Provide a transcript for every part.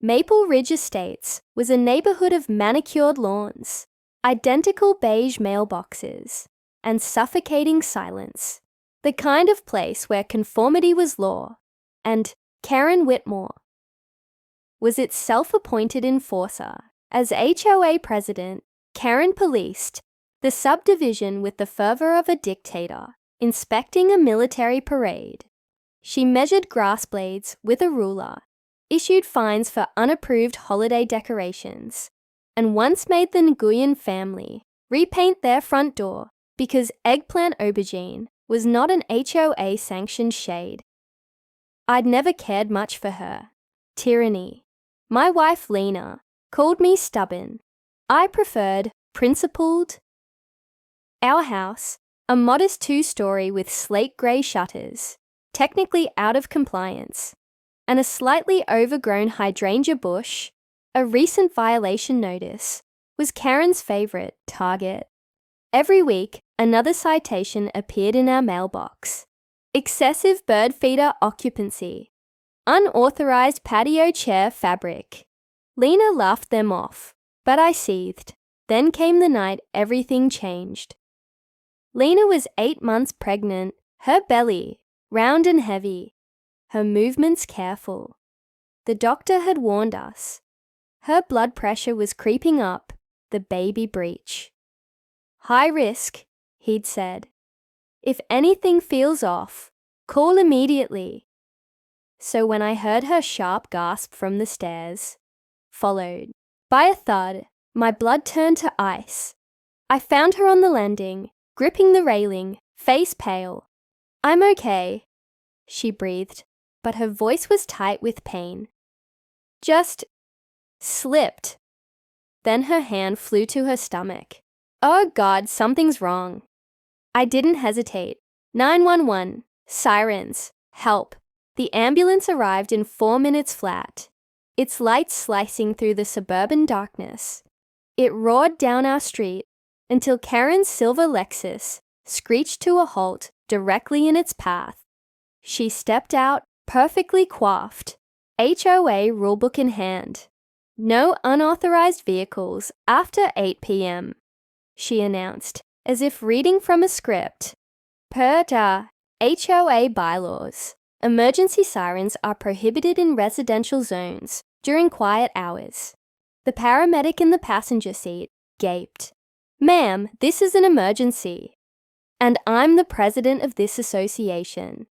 Maple Ridge Estates was a neighborhood of manicured lawns, identical beige mailboxes, and suffocating silence. The kind of place where conformity was law, and Karen Whitmore was its self-appointed enforcer. As HOA president, Karen policed the subdivision with the fervor of a dictator, inspecting a military parade. She measured grass blades with a ruler, issued fines for unapproved holiday decorations, and once made the Nguyen family repaint their front door because eggplant aubergine was not an HOA-sanctioned shade. I'd never cared much for her. Tyranny. My wife Lena called me stubborn. I preferred principled. Our house, a modest 2-story with slate grey shutters, technically out of compliance, and a slightly overgrown hydrangea bush, a recent violation notice, was Karen's favourite target. Every week, another citation appeared in our mailbox. Excessive bird feeder occupancy. Unauthorised patio chair fabric. Lena laughed them off, but I seethed. Then came the night everything changed. Lena was 8 months pregnant, her belly round and heavy, her movements careful. The doctor had warned us. Her blood pressure was creeping up, the baby breech. High risk, he'd said. If anything feels off, call immediately. So when I heard her sharp gasp from the stairs, followed by a thud, my blood turned to ice. I found her on the landing, gripping the railing, face pale. "I'm okay," she breathed, but her voice was tight with pain. "Just slipped." Then her hand flew to her stomach. "Oh God, something's wrong." I didn't hesitate. 911, sirens, help. The ambulance arrived in 4 minutes flat, its lights slicing through the suburban darkness. It roared down our street until Karen's silver Lexus screeched to a halt directly in its path. She stepped out, perfectly coiffed, HOA rulebook in hand. "No unauthorized vehicles after 8 p.m., she announced, as if reading from a script. Per HOA bylaws, emergency sirens are prohibited in residential zones during quiet hours. The paramedic in the passenger seat gaped. "Ma'am, this is an emergency. And I'm the president of this association."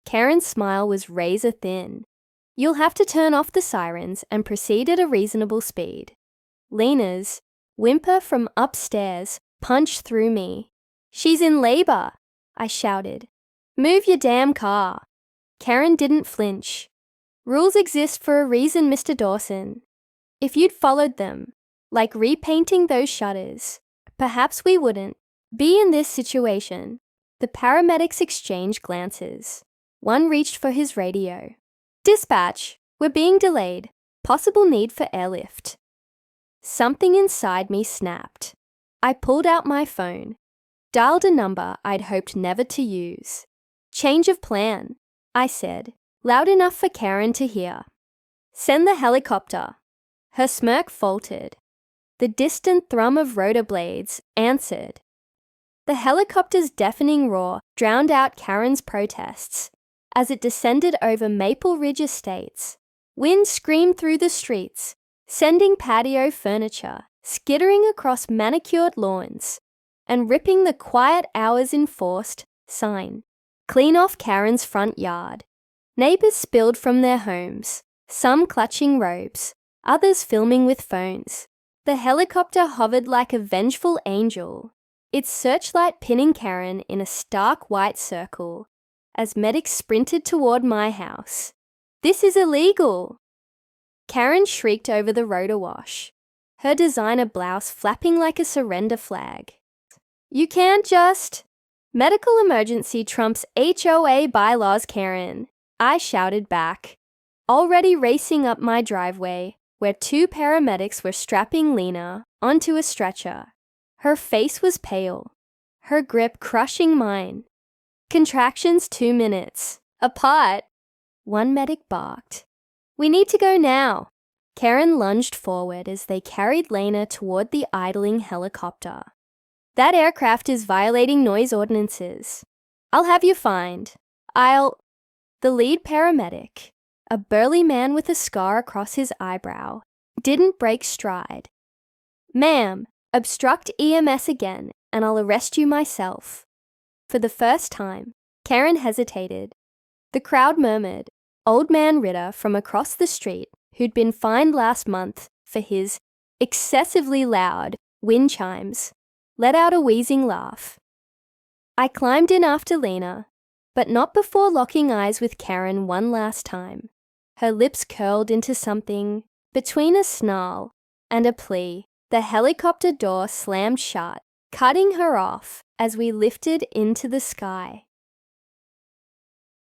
Karen's smile was razor thin. "You'll have to turn off the sirens and proceed at a reasonable speed." Lena's whimper from upstairs punched through me. "She's in labor," I shouted. "Move your damn car." Karen didn't flinch. "Rules exist for a reason, Mr. Dawson. If you'd followed them, like repainting those shutters, perhaps we wouldn't be in this situation." The paramedics exchanged glances. One reached for his radio. "Dispatch, we're being delayed. Possible need for airlift." Something inside me snapped. I pulled out my phone, dialed a number I'd hoped never to use. "Change of plan," I said, loud enough for Karen to hear. "Send the helicopter." Her smirk faltered. The distant thrum of rotor blades answered. The helicopter's deafening roar drowned out Karen's protests. As it descended over Maple Ridge Estates, wind screamed through the streets, sending patio furniture skittering across manicured lawns and ripping the quiet hours enforced sign clean off Karen's front yard. Neighbors spilled from their homes, some clutching robes, others filming with phones. The helicopter hovered like a vengeful angel, its searchlight pinning Karen in a stark white circle as medics sprinted toward my house. "This is illegal!" Karen shrieked over the rotor wash, her designer blouse flapping like a surrender flag. "You can't just—" "Medical emergency trumps HOA bylaws, Karen," I shouted back, already racing up my driveway where 2 paramedics were strapping Lena onto a stretcher. Her face was pale, her grip crushing mine. "Contractions 2 minutes apart," one medic barked. "We need to go now." Karen lunged forward as they carried Lena toward the idling helicopter. That aircraft is violating noise ordinances. I'll have you fined. The lead paramedic, a burly man with a scar across his eyebrow, didn't break stride. Ma'am, obstruct EMS again, and I'll arrest you myself. For the first time, Karen hesitated. The crowd murmured. Old man Ritter from across the street, who'd been fined last month for his excessively loud wind chimes, let out a wheezing laugh. I climbed in after Lena, but not before locking eyes with Karen one last time. Her lips curled into something between a snarl and a plea. The helicopter door slammed shut, cutting her off as we lifted into the sky.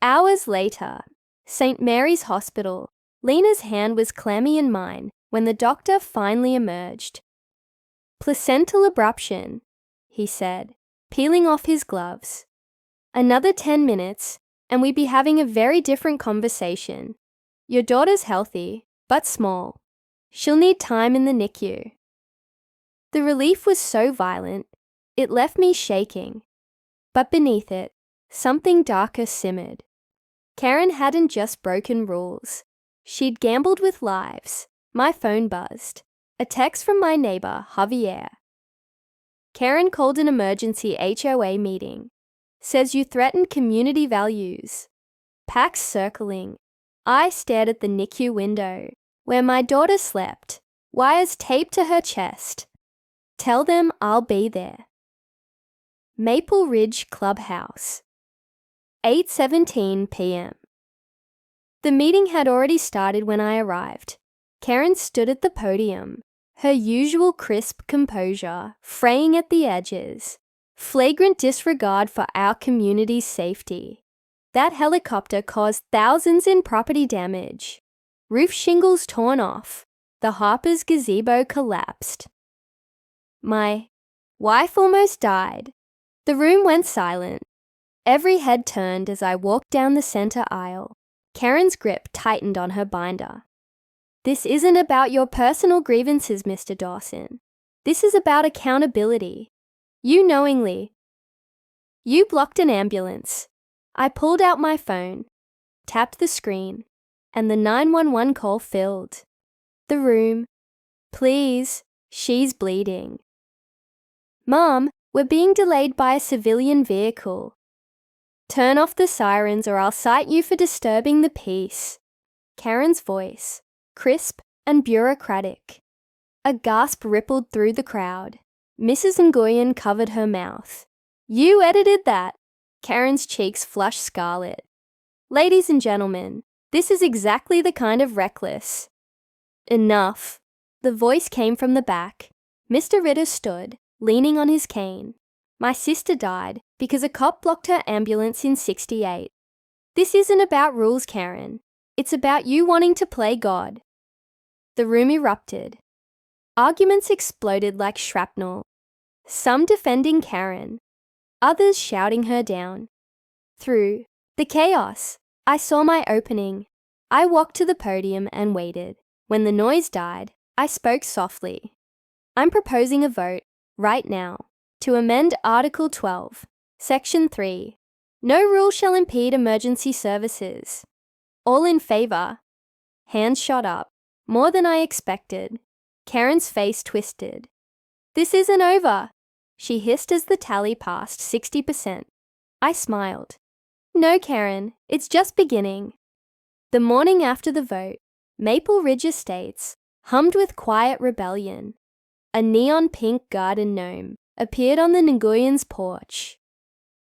Hours later, St. Mary's Hospital. Lena's hand was clammy in mine when the doctor finally emerged. Placental abruption, he said, peeling off his gloves. Another 10 minutes, and we'd be having a very different conversation. Your daughter's healthy, but small. She'll need time in the NICU. The relief was so violent, it left me shaking. But beneath it, something darker simmered. Karen hadn't just broken rules. She'd gambled with lives. My phone buzzed. A text from my neighbor, Javier. Karen called an emergency HOA meeting. Says you threatened community values. Pax circling. I stared at the NICU window, where my daughter slept, wires taped to her chest. Tell them I'll be there. Maple Ridge Clubhouse. 8:17 p.m. The meeting had already started when I arrived. Karen stood at the podium, her usual crisp composure fraying at the edges, flagrant disregard for our community's safety. That helicopter caused thousands in property damage. Roof shingles torn off. The Harper's gazebo collapsed. My wife almost died. The room went silent. Every head turned as I walked down the center aisle. Karen's grip tightened on her binder. This isn't about your personal grievances, Mr. Dawson. This is about accountability. You knowingly. You blocked an ambulance. I pulled out my phone, tapped the screen, and the 911 call filled. The room. Please, she's bleeding. Mom, we're being delayed by a civilian vehicle. Turn off the sirens or I'll cite you for disturbing the peace. Karen's voice, crisp and bureaucratic. A gasp rippled through the crowd. Mrs. Nguyen covered her mouth. You edited that. Karen's cheeks flushed scarlet. Ladies and gentlemen, this is exactly the kind of reckless. Enough. The voice came from the back. Mr. Ritter stood, leaning on his cane. My sister died because a cop blocked her ambulance in '68. This isn't about rules, Karen. It's about you wanting to play God. The room erupted. Arguments exploded like shrapnel. Some defending Karen, others shouting her down. Through the chaos, I saw my opening. I walked to the podium and waited. When the noise died, I spoke softly. I'm proposing a vote, right now, to amend Article 12, Section 3. No rule shall impede emergency services. All in favor? Hands shot up. More than I expected. Karen's face twisted. This isn't over, she hissed as the tally passed 60%. I smiled. No, Karen, it's just beginning. The morning after the vote, Maple Ridge Estates hummed with quiet rebellion. A neon pink garden gnome appeared on the Nguyens' porch.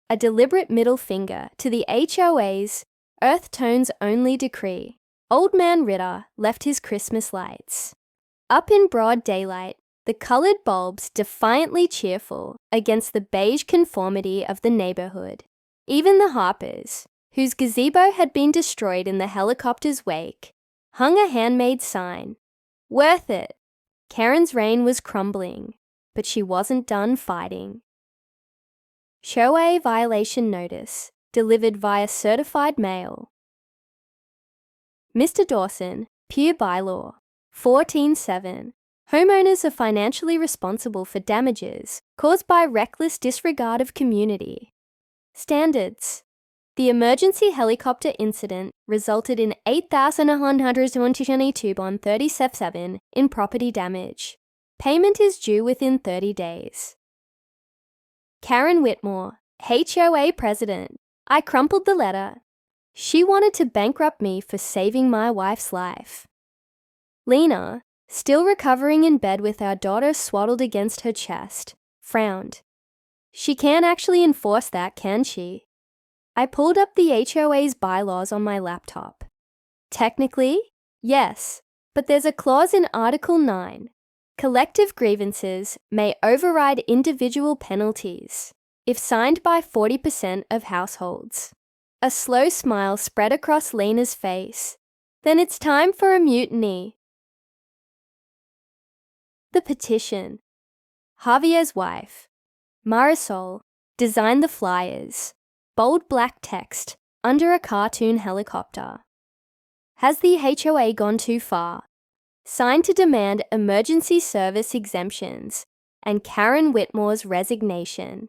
A deliberate middle finger to the HOA's Earth Tones Only decree. Old Man Ritter left his Christmas lights. Up in broad daylight, the colored bulbs defiantly cheerful against the beige conformity of the neighborhood. Even the Harpers, whose gazebo had been destroyed in the helicopter's wake, hung a handmade sign. Worth it. Karen's reign was crumbling, but she wasn't done fighting. HOA violation notice, delivered via certified mail. Mr. Dawson, pure bylaw. 14.7. Homeowners are financially responsible for damages caused by reckless disregard of community standards. The emergency helicopter incident resulted in 8,122 on 37 in property damage. Payment is due within 30 days. Karen Whitmore, HOA president. I crumpled the letter. She wanted to bankrupt me for saving my wife's life. Lena, still recovering in bed with our daughter swaddled against her chest, frowned. She can't actually enforce that, can she? I pulled up the HOA's bylaws on my laptop. Technically, yes, but there's a clause in Article 9. Collective grievances may override individual penalties if signed by 40% of households. A slow smile spread across Lena's face. Then it's time for a mutiny. The petition. Javier's wife, Marisol, designed the flyers. Bold black text under a cartoon helicopter. Has the HOA gone too far? Signed to demand emergency service exemptions and Karen Whitmore's resignation.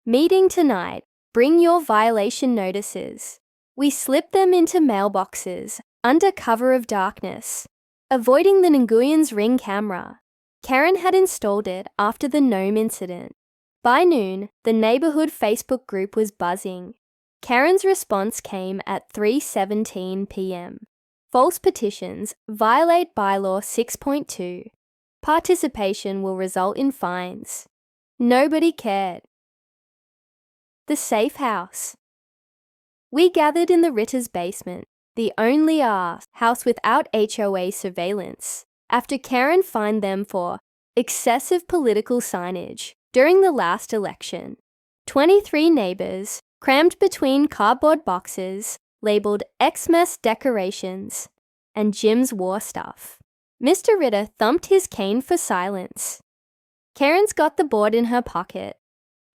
Meeting tonight. Bring your violation notices. We slip them into mailboxes under cover of darkness, avoiding the Nguyen's Ring camera. Karen had installed it after the gnome incident. By noon, the neighborhood Facebook group was buzzing. Karen's response came at 3:17 p.m. False petitions violate bylaw 6.2. Participation will result in fines. Nobody cared. The safe house. We gathered in the Ritter's basement, the only house without HOA surveillance, after Karen fined them for excessive political signage during the last election. 23 neighbors, crammed between cardboard boxes, labeled Xmas decorations and Jim's war stuff. Mr. Ritter thumped his cane for silence. Karen's got the board in her pocket.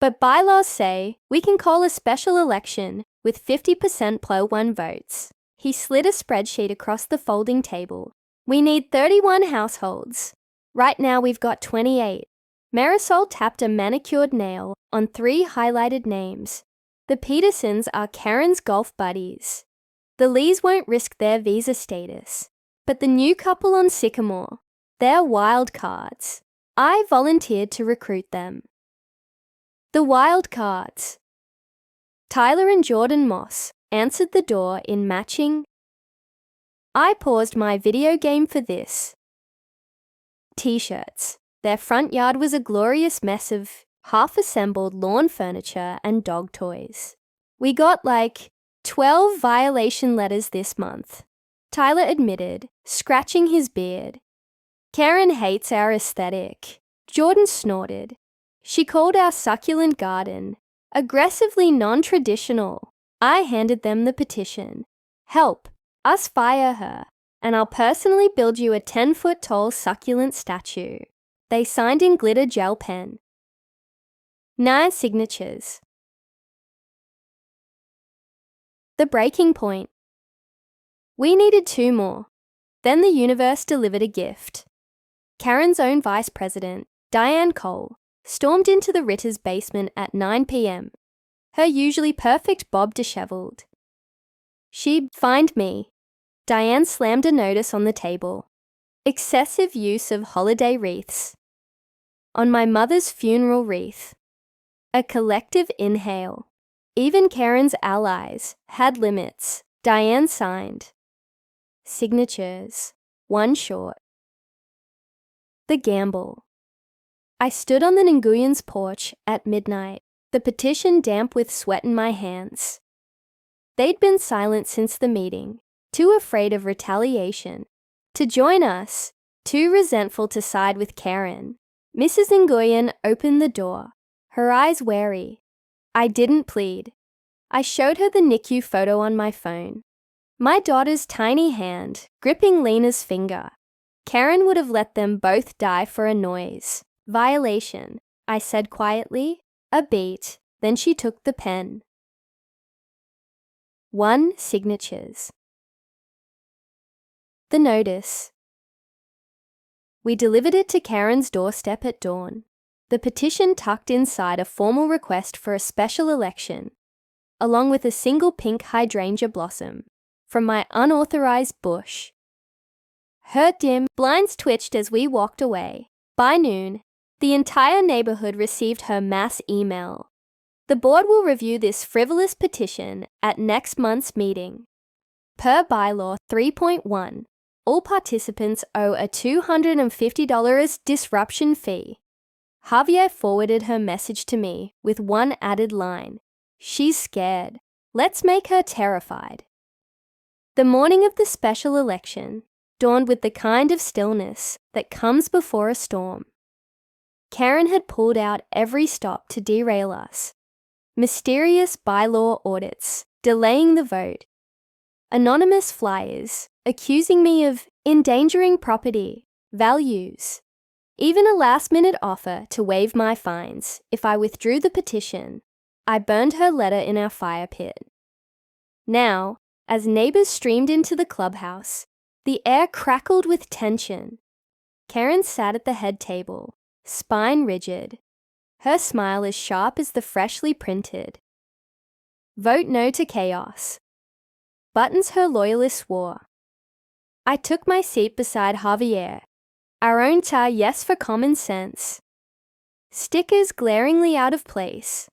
But bylaws say we can call a special election with 50% +1 votes. He slid a spreadsheet across the folding table. We need 31 households. Right now we've got 28. Marisol tapped a manicured nail on 3 highlighted names. The Petersons are Karen's golf buddies. The Lees won't risk their visa status. But the new couple on Sycamore, they're wild cards. I volunteered to recruit them. The wild cards. Tyler and Jordan Moss answered the door in matching. I paused my video game for this. T-shirts. Their front yard was a glorious mess of half-assembled lawn furniture and dog toys. We got 12 violation letters this month, Tyler admitted, scratching his beard. Karen hates our aesthetic. Jordan snorted. She called our succulent garden aggressively non-traditional. I handed them the petition. Help us fire her, and I'll personally build you a 10-foot-tall succulent statue. They signed in glitter gel pen. 9 signatures. The breaking point. We needed 2 more. Then the universe delivered a gift. Karen's own vice president, Diane Cole, stormed into the Ritter's basement at 9 p.m., her usually perfect bob disheveled. She fined me. Diane slammed a notice on the table. Excessive use of holiday wreaths. On my mother's funeral wreath. A collective inhale. Even Karen's allies had limits. Diane signed. Signatures. 1 short. The gamble. I stood on the Nguyen's porch at midnight, the petition damp with sweat in my hands. They'd been silent since the meeting, too afraid of retaliation. To join us, too resentful to side with Karen. Mrs. Nguyen opened the door, her eyes wary. I didn't plead. I showed her the NICU photo on my phone. My daughter's tiny hand gripping Lena's finger. Karen would have let them both die for a noise. Violation, I said quietly. A beat, then she took the pen. 1 signatures. The notice. We delivered it to Karen's doorstep at dawn, the petition tucked inside a formal request for a special election, along with a single pink hydrangea blossom from my unauthorized bush. Her dim blinds twitched as we walked away. By noon, the entire neighborhood received her mass email. The board will review this frivolous petition at next month's meeting. Per bylaw 3.1, all participants owe a $250 disruption fee. Javier forwarded her message to me with one added line. She's scared. Let's make her terrified. The morning of the special election dawned with the kind of stillness that comes before a storm. Karen had pulled out every stop to derail us. Mysterious bylaw audits, delaying the vote. Anonymous flyers, accusing me of endangering property, values. Even a last-minute offer to waive my fines if I withdrew the petition. I burned her letter in our fire pit. Now, as neighbors streamed into the clubhouse, the air crackled with tension. Karen sat at the head table, spine rigid, her smile as sharp as the freshly printed. Vote no to chaos. Buttons her loyalists wore. I took my seat beside Javier, our own tar yes for common sense. Stickers glaringly out of place.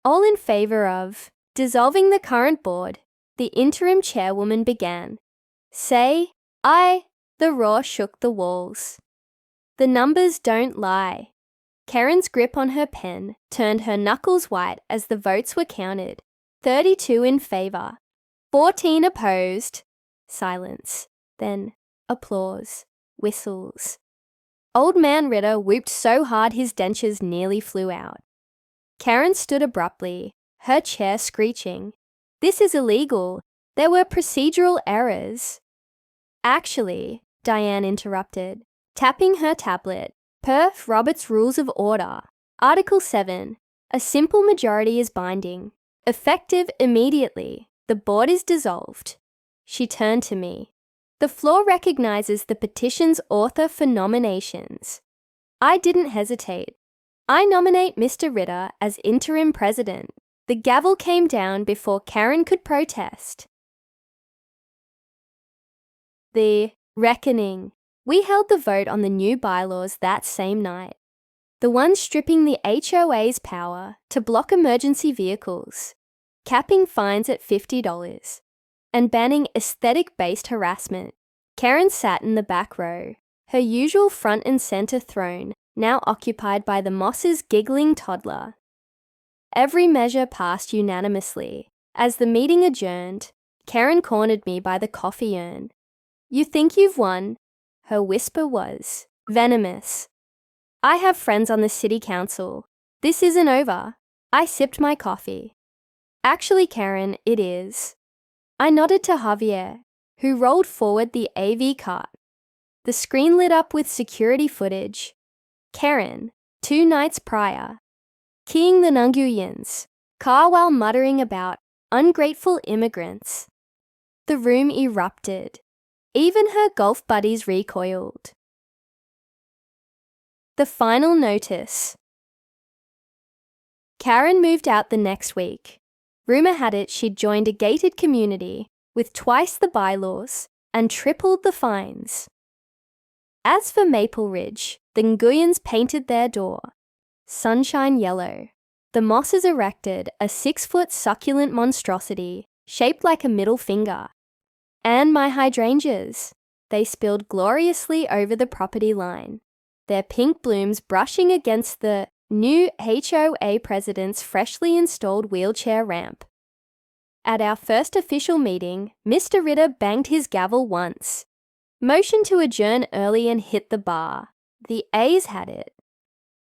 All in favor of dissolving the current board, the interim chairwoman began. Say, aye. The roar shook the walls. The numbers don't lie. Karen's grip on her pen turned her knuckles white as the votes were counted. 32 in favor, 14 opposed. Silence. Then applause. Whistles. Old man Ritter whooped so hard his dentures nearly flew out. Karen stood abruptly, her chair screeching. This is illegal. There were procedural errors. Actually, Diane interrupted, tapping her tablet. Per Robert's Rules of Order, Article 7, a simple majority is binding. Effective immediately. The board is dissolved. She turned to me. The floor recognizes the petition's author for nominations. I didn't hesitate. I nominate Mr. Ritter as interim president. The gavel came down before Karen could protest. The reckoning. We held the vote on the new bylaws that same night. The one stripping the HOA's power to block emergency vehicles, capping fines at $50, and banning aesthetic-based harassment. Karen sat in the back row, her usual front and center throne now occupied by the Moss's giggling toddler. Every measure passed unanimously. As the meeting adjourned, Karen cornered me by the coffee urn. You think you've won? Her whisper was venomous. I have friends on the city council. This isn't over. I sipped my coffee. Actually, Karen, it is. I nodded to Javier, who rolled forward the AV cart. The screen lit up with security footage. Karen, 2 nights prior, keying the Nunguyans, car while muttering about ungrateful immigrants. The room erupted. Even her golf buddies recoiled. The final notice. Karen moved out the next week. Rumor had it she'd joined a gated community with twice the bylaws and tripled the fines. As for Maple Ridge, the Nguyans painted their door sunshine yellow. The Mosses erected a 6-foot succulent monstrosity shaped like a middle finger. And my hydrangeas. They spilled gloriously over the property line, their pink blooms brushing against the new HOA president's freshly installed wheelchair ramp. At our first official meeting, Mr. Ritter banged his gavel once, motioned to adjourn early and hit the bar. The A's had it.